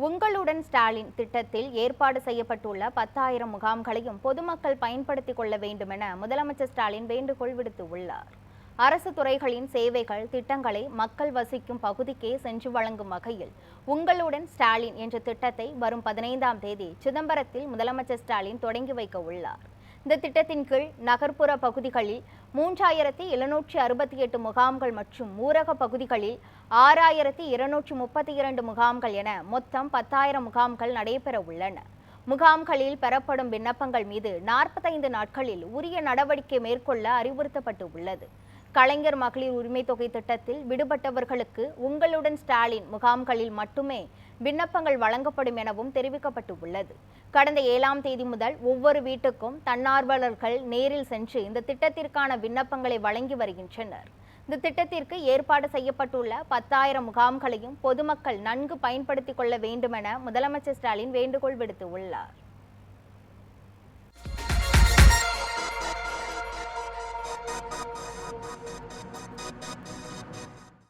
உங்களுடன் ஸ்டாலின் திட்டத்தில் ஏற்பாடு செய்யப்பட்டுள்ள 10,000 முகாம்களையும் பொதுமக்கள் பயன்படுத்திக் கொள்ள வேண்டும் என முதலமைச்சர் ஸ்டாலின் வேண்டுகோள் விடுத்துள்ளார். அரசு துறைகளின் சேவைகள், திட்டங்களை மக்கள் வசிக்கும் பகுதிக்கே சென்று வழங்கும் வகையில் உங்களுடன் ஸ்டாலின் என்ற திட்டத்தை வரும் 15ஆம் தேதி சிதம்பரத்தில் முதலமைச்சர் ஸ்டாலின் தொடங்கி வைக்க உள்ளார். இந்த திட்டத்தின் கீழ் நகர்ப்புற பகுதிகளில் 3,768 முகாம்கள் மற்றும் ஊரக பகுதிகளில் 6,232 முகாம்கள் என மொத்தம் 10,000 முகாம்கள் நடைபெற உள்ளன. முகாம்களில் பெறப்படும் விண்ணப்பங்கள் மீது 45 நாட்களில் உரிய நடவடிக்கை மேற்கொள்ள அறிவுறுத்தப்பட்டு உள்ளது. கலைஞர் மகளிர் உரிமை தொகை திட்டத்தில் விடுபட்டவர்களுக்கு உங்களுடன் ஸ்டாலின் முகாம்களில் மட்டுமே விண்ணப்பங்கள் வழங்கப்படும் எனவும் தெரிவிக்கப்பட்டு உள்ளது. கடந்த 7ஆம் தேதி முதல் ஒவ்வொரு வீட்டுக்கும் தன்னார்வலர்கள் நேரில் சென்று இந்த திட்டத்திற்கான விண்ணப்பங்களை வழங்கி வருகின்றனர். இந்த திட்டத்திற்கு ஏற்பாடு செய்யப்பட்டுள்ள 10,000 முகாம்களையும் பொதுமக்கள் நன்கு பயன்படுத்திக் கொள்ள வேண்டும் என முதலமைச்சர் ஸ்டாலின் வேண்டுகோள் விடுத்துள்ளார்.